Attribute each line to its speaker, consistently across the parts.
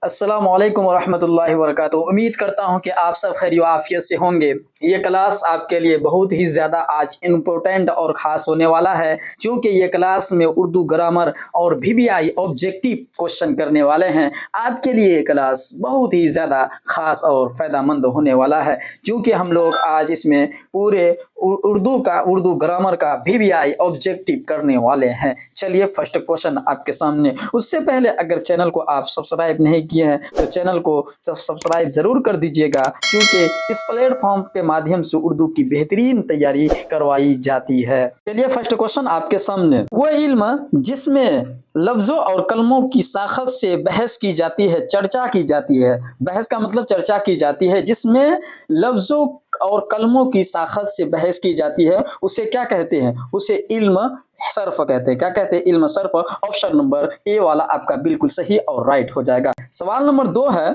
Speaker 1: अस्सलाम वालेकुम वरहमतुल्लाहि वबरकातुहू। उम्मीद करता हूँ कि आप सब खैर आफियत से होंगे। ये क्लास आपके लिए बहुत ही ज़्यादा आज इम्पोर्टेंट और ख़ास होने वाला है, क्योंकि ये क्लास में उर्दू ग्रामर और वीवीआई ऑब्जेक्टिव क्वेश्चन करने वाले हैं। आपके लिए ये क्लास बहुत ही ज़्यादा ख़ास और फ़ायदेमंद होने वाला है, क्योंकि हम लोग आज इसमें पूरे उर्दू ग्रामर का वीवीआई ऑब्जेक्टिव करने वाले हैं। चलिए फर्स्ट क्वेश्चन आपके सामने। उससे पहले अगर चैनल को आप सब्सक्राइब नहीं किए हैं तो चैनल को सब्सक्राइब जरूर कर दीजिएगा, क्योंकि इस प्लेटफॉर्म के माध्यम से उर्दू की बेहतरीन तैयारी करवाई जाती है। चलिए फर्स्ट क्वेश्चन आपके सामने। वो इल्म जिसमें लफ्जों और कलमों की साखत से बहस की जाती है, चर्चा की जाती है। बहस का मतलब चर्चा की जाती है, जिसमें लफ्जों और कलमों की साखत से बहस की जाती है, उसे क्या कहते हैं? उसे इल्म सर्फ कहते हैं। क्या कहते हैं? इल्म सर्फ। ऑप्शन नंबर ए वाला आपका बिल्कुल सही और राइट हो जाएगा। सवाल नंबर 2 है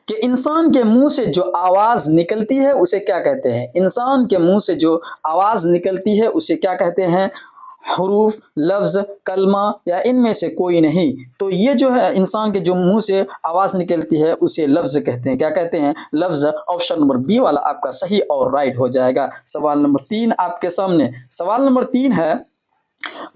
Speaker 1: कि इंसान के मुंह से जो आवाज निकलती है उसे क्या कहते हैं? इंसान के मुंह से जो आवाज निकलती है उसे क्या कहते हैं? हरूफ, लफ्ज, कलमा या इनमें से कोई नहीं। तो ये जो है इंसान के जो मुंह से आवाज निकलती है उसे लफ्ज कहते हैं। क्या कहते हैं? लफ्ज। ऑप्शन नंबर बी वाला आपका सही और राइट हो जाएगा। सवाल नंबर 3 आपके सामने। सवाल नंबर 3 है,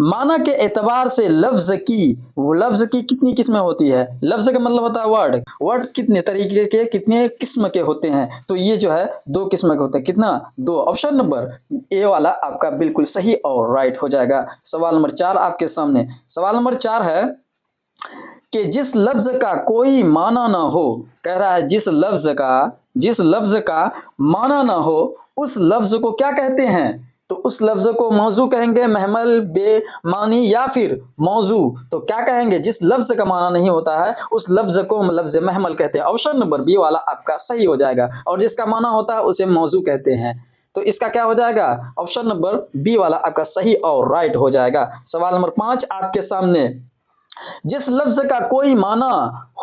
Speaker 1: माना के एतबार से लफ्ज की कितनी किस्में होती है? लफ्ज का मतलब होता है वर्ड। वर्ड कितने तरीके के, कितने किस्म के होते हैं? तो ये जो है 2 किस्म के होते हैं। कितना? 2। ऑप्शन नंबर ए वाला आपका बिल्कुल सही और राइट हो जाएगा। सवाल नंबर 4 आपके सामने। सवाल नंबर 4 है कि जिस लफ्ज का कोई माना ना हो, कह रहा है जिस लफ्ज का माना ना हो उस लफ्ज को क्या कहते हैं? तो उस लफ्ज को मौजू कहेंगे, महमल, बेमानी या फिर मौजू। तो क्या कहेंगे? जिस लफ्ज का माना नहीं होता है उस लफ्ज को लफ्ज महमल कहते हैं। ऑप्शन नंबर बी वाला आपका सही हो जाएगा। और जिसका माना होता है उसे मौजू कहते हैं। तो इसका क्या हो जाएगा? ऑप्शन नंबर बी वाला आपका सही और राइट हो जाएगा। सवाल नंबर 5 आपके सामने। जिस लफ्ज का कोई माना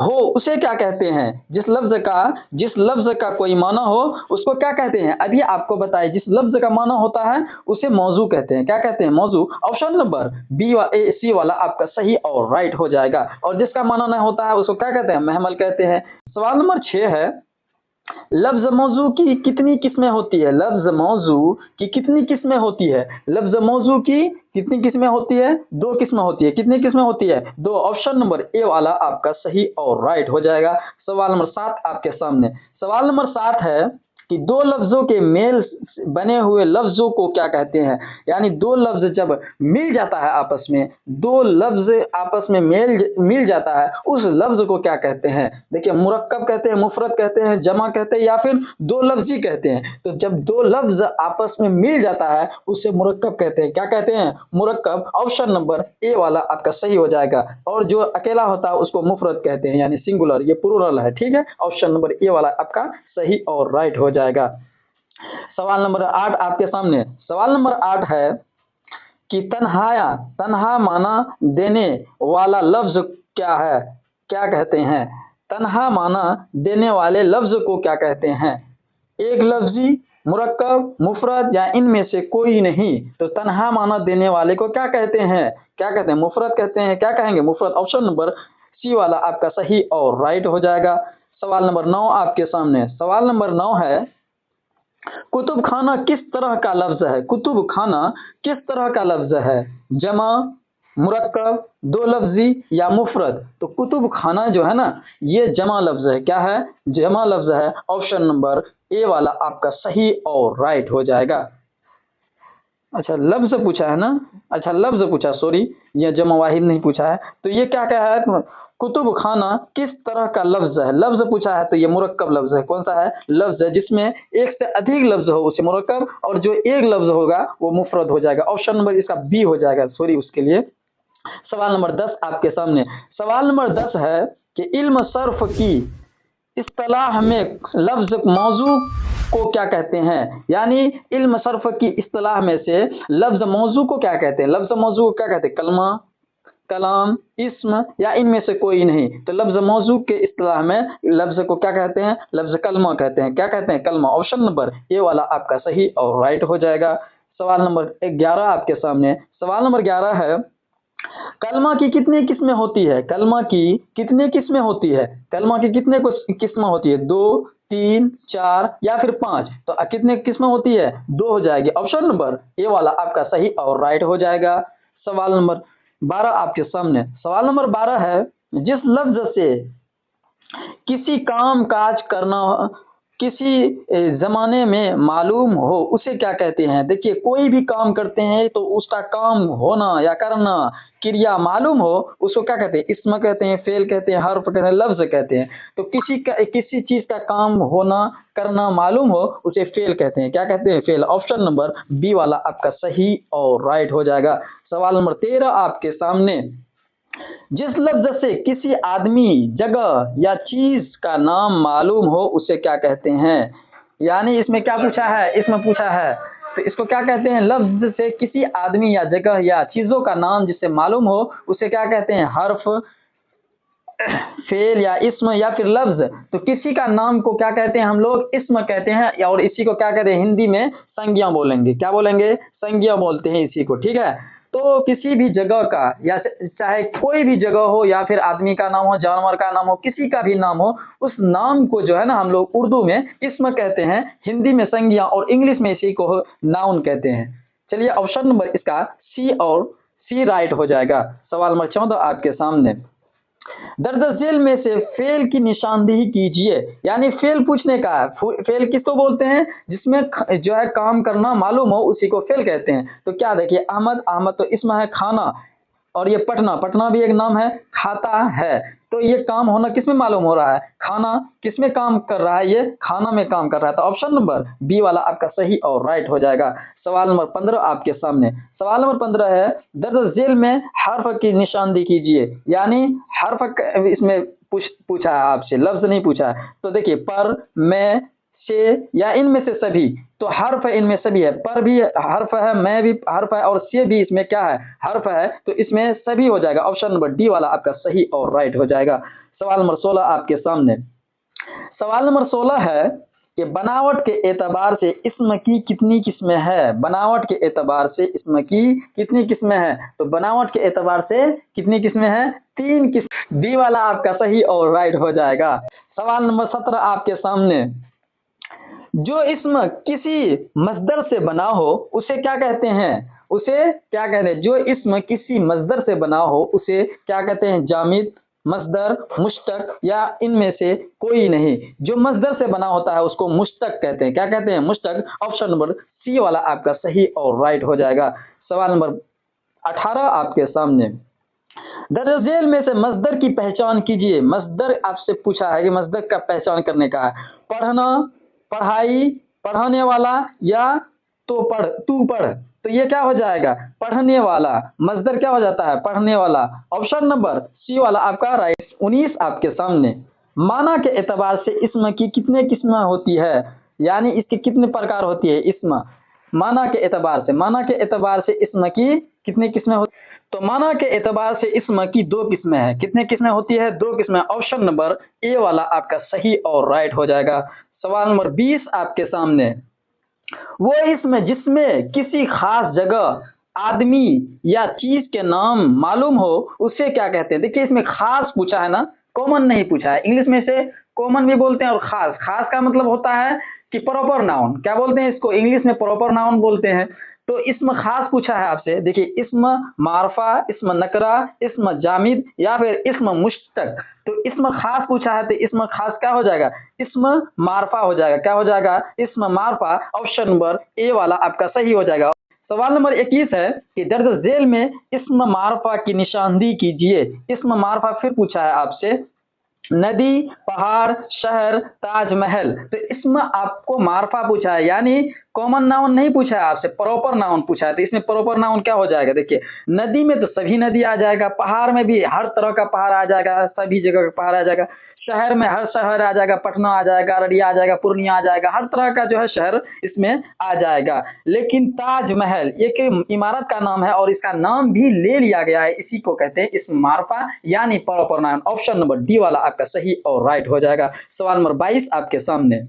Speaker 1: हो उसे क्या कहते हैं? जिस लफ्ज का कोई माना हो उसको क्या कहते हैं? अभी आपको बताए, जिस लफ्ज का माना होता है उसे मौजू कहते हैं। क्या कहते हैं? मौजू। ऑप्शन नंबर बी वा ए सी वाला आपका सही और राइट हो जाएगा। और जिसका माना नहीं होता है उसको क्या कहते हैं? महमल कहते हैं। सवाल नंबर 6 है, लफ्ज मौजू की कितनी किस्में होती है? लफ्ज मौजू की कितनी किस्में होती है? लफ्ज मौजू की कितनी किस्में होती है? 2 किस्में होती है। कितनी किस्में होती है? 2। ऑप्शन नंबर ए वाला आपका सही और राइट हो जाएगा। सवाल नंबर 7 आपके सामने। सवाल नंबर 7 है कि 2 लफ्जों के मेल बने हुए लफ्जों को क्या कहते हैं? यानी 2 लफ्ज जब मिल जाता है आपस में, 2 लफ्ज आपस में मिल जाता है, उस लफ्ज को क्या कहते हैं? देखिए, मुरक्कब कहते हैं, मुफरद कहते हैं, जमा कहते हैं या फिर 2 लफ्जी कहते हैं। तो जब 2 लफ्ज आपस में मिल जाता है उसे मुरक्कब कहते हैं। क्या कहते हैं? मुरक्कब। ऑप्शन नंबर ए वाला आपका सही हो जाएगा। और जो अकेला होता है उसको मुफरद कहते हैं, यानी सिंगुलर, ये प्लूरल है। ठीक है, ऑप्शन नंबर ए वाला आपका सही और राइट हो जाएगा। सवाल नंबर 8 आपके सामने। सवाल नंबर 8 है कि तन्हा माना देने वाला लफ्ज क्या है? क्या कहते हैं? तन्हा माना देने वाले लफ्ज को क्या कहते हैं? एक लफ्जी, मुरक्कब, मुफरद या इनमें से कोई नहीं। तो तन्हा माना देने वाले को क्या कहते हैं? क्या कहते हैं? मुफरद कहते हैं। क्या कहेंगे? मुफरद। ऑप्शन नंबर सी वाला आपका सही और राइट हो जाएगा। सवाल नंबर 9 आपके सामने। सवाल नंबर 9 है, कुतुब खाना किस तरह का लफ्ज है? कुतुब खाना किस तरह का लफ्ज है? जमा, मुरक्कब, 2 लफ्जी या मुफरद? तो कुतुब खाना जो है ना, ये जमा लफ्ज है। क्या है? जमा लफ्ज है। ऑप्शन नंबर ए वाला आपका सही और राइट हो जाएगा। अच्छा, लफ्ज पूछा है ना? अच्छा, लफ्ज पूछा, सॉरी, ये जमा वाहिद नहीं पूछा है। तो ये क्या क्या है? कुतुब खाना किस तरह का लफ्ज है? लफ्ज पूछा है तो ये मुरक्कब लफ्ज है। कौन सा है? लफ्ज है जिसमें एक से अधिक लफ्ज हो उसे मुरक्कब, और जो एक लफ्ज होगा वो मुफरद हो जाएगा। ऑप्शन नंबर इसका बी हो जाएगा, सॉरी उसके लिए। सवाल नंबर 10 आपके सामने। सवाल नंबर 10 है कि इल्म सर्फ की इस्तिलाह में लफ्ज मौजू को क्या कहते हैं? यानी इल्म सर्फ की इस्तिलाह में से लफ्ज मौजू को क्या कहते हैं? लफ्ज मौजू को क्या कहते हैं? कलमा, कलाम, इस्म या इनमें से कोई नहीं। तो लफ्ज मौजू के इस्तिलाह में लफ्ज को क्या कहते हैं? लफ्ज कलमा कहते हैं। क्या कहते हैं? कलमा। ऑप्शन नंबर ए वाला आपका सही और राइट हो जाएगा। सवाल नंबर 11 आपके सामने। सवाल नंबर 11 है कलमा की कितनी किस्में होती है? कलमा की कितनी किस्में होती है? कलमा की कितने किस्में होती है? 2, 3, 4 या फिर 5? तो कितने किस्में होती है? 2 हो जाएगी। ऑप्शन नंबर ए वाला आपका सही और राइट हो जाएगा। सवाल नंबर 12 आपके सामने। सवाल नंबर 12 है, जिस लफ्ज से किसी काम काज करना किसी जमाने में मालूम हो उसे क्या कहते हैं? देखिए, कोई भी काम करते हैं तो उसका काम होना या करना, क्रिया मालूम हो, उसको क्या कहते हैं? इसम कहते हैं, फेल कहते हैं, हर्फ कहते हैं, लफ्ज कहते हैं। तो किसी चीज का काम होना करना मालूम हो उसे फेल कहते हैं। क्या कहते हैं? फेल। ऑप्शन नंबर बी वाला आपका सही और राइट हो जाएगा। सवाल नंबर 13 आपके सामने, जिस लफ्ज से किसी आदमी, जगह या चीज का नाम मालूम हो उसे क्या कहते हैं? यानी इसमें क्या पूछा है? इसमें पूछा है तो इसको क्या कहते हैं? लफ्ज से किसी आदमी या जगह या चीजों का नाम जिससे मालूम हो उसे क्या कहते हैं? हर्फ, फेल या इस्म या फिर लफ्ज। तो किसी का नाम को क्या कहते हैं हम लोग? इस्म कहते हैं। और इसी को क्या कहते हैं? हिंदी में संज्ञा बोलेंगे। क्या बोलेंगे? संज्ञा बोलते हैं इसी को। ठीक है। तो किसी भी जगह का या चाहे कोई भी जगह हो या फिर आदमी का नाम हो, जानवर का नाम हो, किसी का भी नाम हो, उस नाम को जो है ना हम लोग उर्दू में इस्म कहते हैं, हिंदी में संज्ञा और इंग्लिश में इसी को नाउन कहते हैं। चलिए, ऑप्शन नंबर इसका सी और सी राइट हो जाएगा। सवाल नंबर 14 आपके सामने, दर्ज झेल में से फेल की निशानदेही कीजिए। यानी फेल पूछने का है। फेल किसको बोलते हैं? जिसमें जो है काम करना मालूम हो उसी को फेल कहते हैं। तो क्या देखिए, अहमद, अहमद तो इसमें है खाना, और ये पटना, पटना भी एक नाम है, खाता है। तो ये काम होना किसमें मालूम हो रहा है? खाना। किसमें काम कर रहा है? ये खाना में काम कर रहा है। तो ऑप्शन नंबर बी वाला आपका सही और राइट हो जाएगा। सवाल नंबर 15 आपके सामने। सवाल नंबर 15 है, दर्ज झेल में हर्फ की निशानदेही कीजिए। यानी हर्फ इसमें पूछा है आपसे, लफ्ज नहीं पूछा है। तो देखिए, पर, मैं, से या इनमें से सभी। तो हर्फ इनमें सभी है, पर भी हर्फ है, मैं भी हर्फ है और से भी इसमें क्या है? हर्फ है। तो इसमें सभी हो जाएगा। ऑप्शन नंबर डी वाला आपका सही और राइट हो जाएगा। सवाल नंबर 16 आपके सामने। सवाल नंबर 16 है कि बनावट के एतबार से इसम की कितनी किस्में है? बनावट के एतबार से इसम की कितनी किस्में है? तो बनावट के एतबार से कितनी किस्में हैं? 3 किस्म। डी वाला आपका सही और राइट हो जाएगा। सवाल नंबर 17 आपके सामने, जो इसम किसी मस्दर से बना हो उसे क्या कहते हैं? उसे क्या कहते हैं? जो इसम किसी मस्दर से बना हो उसे क्या कहते हैं? जामिद, मस्दर, मुश्तक या इनमें से कोई नहीं। जो मस्दर से बना होता है उसको मुश्तक कहते हैं। क्या कहते हैं? मुश्तक। ऑप्शन नंबर सी वाला आपका सही और राइट हो जाएगा। सवाल नंबर 18 आपके सामने, दर्ज झेल में से मस्दर की पहचान कीजिए। मस्दर आपसे पूछा है कि मस्दर का पहचान करने का है। पढ़ना, पढ़ाई, पढ़ाने वाला या तो पढ़, तू पढ़। तो ये क्या हो जाएगा? पढ़ने वाला। मस्दर क्या हो जाता है? पढ़ने वाला। ऑप्शन नंबर सी वाला आपका राइट। 19 आपके सामने, माना के एतबार से इसम की कितने किस्में होती है? यानी इसके कितने प्रकार होती है इसम? माना के एतबार से, माना के एतबार से इसम की कितनी किस्में होती? तो माना के एतबार से इसम की 2 किस्में हैं। कितने किस्में होती है? 2 किस्में। ऑप्शन नंबर ए वाला आपका सही और राइट हो जाएगा। सवाल नंबर 20 आपके सामने, वो इसमें जिसमें किसी खास जगह, आदमी या चीज के नाम मालूम हो उसे क्या कहते हैं? देखिए, इसमें खास पूछा है ना, कॉमन नहीं पूछा है। इंग्लिश में से कॉमन भी बोलते हैं और खास। खास का मतलब होता है कि प्रॉपर नाउन। क्या बोलते हैं इसको? इंग्लिश में प्रॉपर नाउन बोलते हैं। तो इसमें खास पूछा है आपसे। देखिए, इस्म मारफा, इस्म नकरा, इस्म जामिद या फिर इस्म मुश्तक। तो इस्म खास पूछा है तो इस्म खास क्या हो जाएगा? इस्म मारफा हो जाएगा। क्या हो जाएगा? इस्म मारफा। ऑप्शन नंबर ए वाला आपका सही हो जाएगा। सवाल नंबर 21 है कि दर्ज झेल में इस्म मारफा की निशानदेही कीजिए। इस्म मारफा फिर पूछा है आपसे। नदी, पहाड़, शहर, ताजमहल। तो इसमें आपको मार्फा पूछा है, यानी कॉमन नाउन नहीं पूछा है आपसे, प्रॉपर नाउन पूछा है। तो इसमें प्रॉपर नाउन क्या हो जाएगा? देखिए, नदी में तो सभी नदी आ जाएगा, पहाड़ में भी हर तरह का पहाड़ आ जाएगा, सभी जगह का पहाड़ आ जाएगा, शहर में हर शहर आ जाएगा, पटना आ जाएगा, अररिया आ जाएगा, पूर्णिया आ जाएगा, हर तरह का जो है शहर इसमें आ जाएगा। लेकिन ताजमहल एक इमारत का नाम है और इसका नाम भी ले लिया गया है, इसी को कहते हैं इसम मारफा यानी proper noun. Option number D वाला आपका सही और राइट हो जाएगा। सवाल नंबर 22 आपके सामने,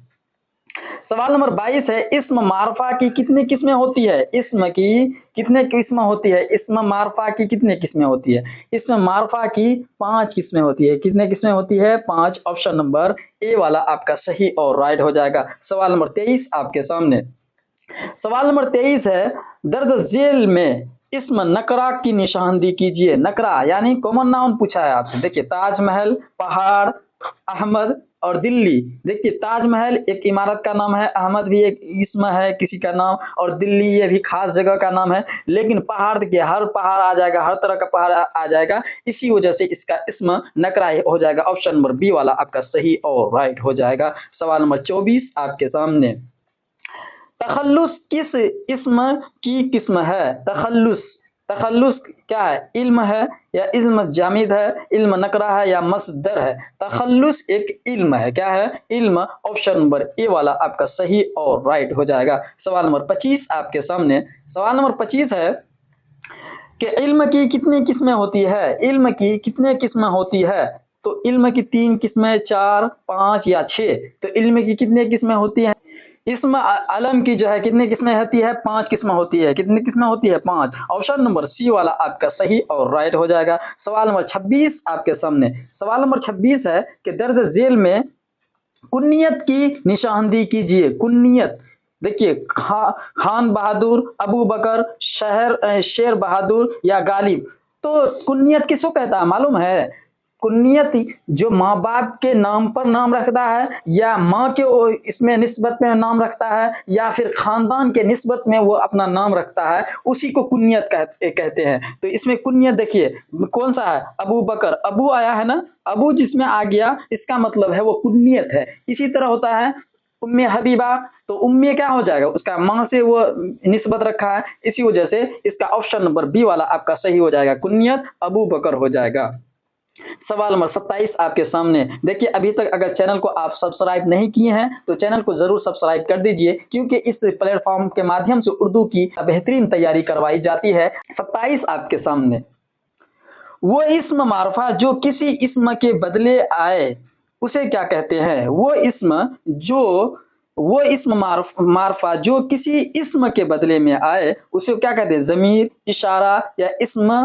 Speaker 1: सवाल नंबर 22 है, इस्म मारफा की कितनी किस्में होती है? इस्म की कितने किस्में होती है? इस्म मारफा की कितनी किस्में होती है? इस्म मारफा की 5 किस्में होती है। कितने किस्में होती है? 5। ऑप्शन नंबर ए वाला आपका सही और राइट हो जाएगा। सवाल नंबर 23 आपके सामने। सवाल नंबर 23 है, दर्ज झेल में इस्म नकरा की निशानदी कीजिए। नकरा यानी कॉमन नाउन पूछा है आपसे। देखिए ताजमहल, पहाड़, अहमद और दिल्ली। देखिए ताजमहल एक इमारत का नाम है, अहमद भी एक इस्म है किसी का नाम, और दिल्ली ये भी खास जगह का नाम है। लेकिन पहाड़ देखिए हर पहाड़ आ जाएगा, हर तरह का पहाड़ आ जाएगा, इसी वजह से इसका इस्म नकरा हो जाएगा। ऑप्शन नंबर बी वाला आपका सही और राइट हो जाएगा। सवाल नंबर 24 आपके सामने। तखल्लुस किस इस्म की किस्म है? तखल्लुस, तखल्लुस क्या है? इल्म है या इल्म जामिद है, इल्म नकरा है या मसदर है? तखल्लुस एक इल्म है। क्या है? इल्म। ऑप्शन नंबर ए वाला आपका सही और राइट हो जाएगा। सवाल नंबर 25 आपके सामने। सवाल नंबर 25 है कि इल्म की कितनी किस्में होती है? इल्म की कितने किस्में होती है? तो इल्म की 3 किस्में, 4, 5 या 6। तो इल्म की कितनी किस्में होती हैं? इस्म अलम की जो है कितनी किस्में होती है? 5 किस्में होती है। कितनी किस्में होती है? 5। ऑप्शन नंबर सी वाला आपका सही और राइट हो जाएगा। सवाल नंबर 26 आपके सामने। सवाल नंबर 26 है कि दर्ज झेल में कुन्नियत की निशानदी कीजिए। कुन्नियत देखिए खान बहादुर, अबू बकर, शेर बहादुर या गालिब। तो कुन्नियत किसको कहता है मालूम है? कुन्नियत जो माँ बाप के नाम पर नाम रखता है, या माँ के इसमें निस्बत में नाम रखता है, या फिर खानदान के निस्बत में वो अपना नाम रखता है, उसी को कुन्नियत कहते हैं। तो इसमें कुन्नियत देखिए कौन सा है? अबू बकर, अबू आया है ना, अबू जिसमें आ गया इसका मतलब है वो कुन्नियत है। इसी तरह होता है उम्मे हबीबा, तो उम्मे क्या हो जाएगा? उसका माँ से वो निस्बत रखा है, इसी वजह से इसका ऑप्शन नंबर बी वाला आपका सही हो जाएगा। कुन्नियत अबू बकर हो जाएगा। सवाल नंबर 27 आपके सामने। देखिए अभी तक अगर चैनल को आप सब्सक्राइब नहीं किए हैं तो चैनल को जरूर सब्सक्राइब कर दीजिए, क्योंकि इस प्लेटफॉर्म के माध्यम से उर्दू की बेहतरीन तैयारी करवाई जाती है। 27 आपके सामने। वो इस्म मारफा जो किसी इस्म के बदले आए उसे क्या कहते हैं? वो इस्म मारफा जो किसी इस्म के बदले में आए उसे क्या कहते हैं? ज़मीर, इशारा या इस्म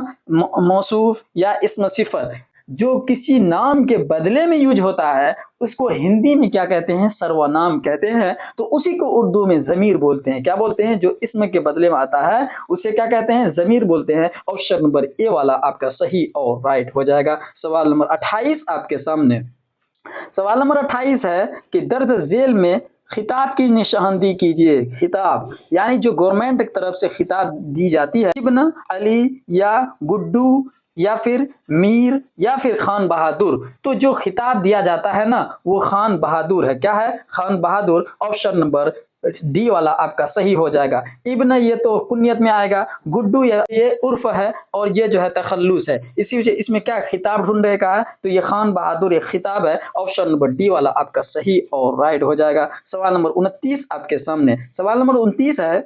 Speaker 1: मौसूफ या इस्म सिफत। जो किसी नाम के बदले में यूज होता है उसको हिंदी में क्या कहते हैं? सर्वनाम कहते हैं। तो उसी को उर्दू में ज़मीर बोलते हैं। क्या बोलते हैं? जो इस्म के बदले में आता है उसे क्या कहते हैं? ज़मीर बोलते हैं। ऑप्शन नंबर ए वाला आपका सही और राइट हो जाएगा। सवाल नंबर 28 आपके सामने। सवाल नंबर 28 है कि दर्ज झेल में खिताब की निशानदी कीजिए। खिताब यानी जो गवर्नमेंट की तरफ से खिताब दी जाती है, इब्न अली या गुड्डू या फिर मीर या फिर खान बहादुर। तो जो खिताब दिया जाता है ना वो खान बहादुर है। क्या है? खान बहादुर। ऑप्शन नंबर डी वाला आपका सही हो जाएगा। इब्न ये तो कुनियत में आएगा, गुड्डू ये उर्फ है, और ये जो है तखल्लुस है। इसी वजह इसमें क्या खिताब ढूंढने का है, तो ये खान बहादुर एक खिताब है। ऑप्शन नंबर डी वाला आपका सही और राइट हो जाएगा। सवाल नंबर 29 आपके सामने। सवाल नंबर 29 है,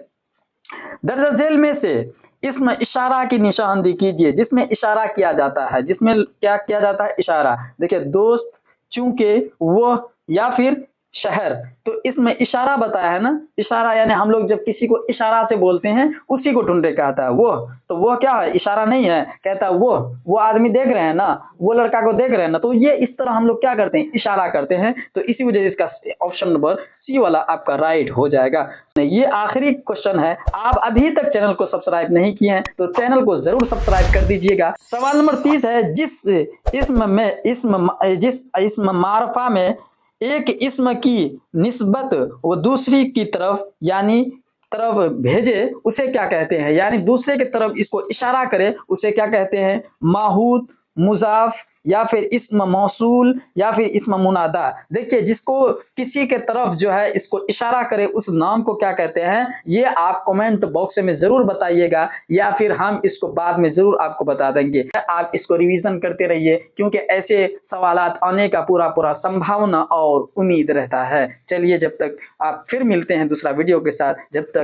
Speaker 1: दर्ज झेल में से इसमें इशारा की निशानदी कीजिए। जिसमें इशारा किया जाता है, जिसमें क्या किया जाता है? इशारा। देखिए दोस्त, चूंकि, वो या फिर शहर। तो इसमें इशारा बताया है ना, इशारा यानी हम लोग जब किसी को इशारा से बोलते हैं उसी को ढूंढने का आता है। वो तो वो क्या है? इशारा नहीं है। कहता है वो आदमी देख रहे हैं ना, वो लड़का को देख रहे हैं ना, तो ये इस तरह हम लोग क्या करते हैं? इशारा करते हैं। तो इसी वजह से इसका ऑप्शन नंबर सी वाला आपका राइट हो जाएगा। ये आखिरी क्वेश्चन है। आप अभी तक चैनल को सब्सक्राइब नहीं किए हैं तो चैनल को जरूर सब्सक्राइब कर दीजिएगा। सवाल नंबर 30 है, जिस इस्म मारफा में एक इस्म की निस्बत वो दूसरी की तरफ यानी तरफ भेजे उसे क्या कहते हैं? यानी दूसरे की तरफ इसको इशारा करे उसे क्या कहते हैं? माहूद, मुजाफ या फिर इस्म मौसूल या फिर इस्म मुनादा। देखिए जिसको किसी के तरफ जो है इसको इशारा करे उस नाम को क्या कहते हैं? ये आप कमेंट बॉक्स में जरूर बताइएगा, या फिर हम इसको बाद में जरूर आपको बता देंगे। आप इसको रिवीजन करते रहिए, क्योंकि ऐसे सवालात आने का पूरा संभावना और उम्मीद रहता है। चलिए जब तक आप फिर मिलते हैं दूसरा वीडियो के साथ, जब तक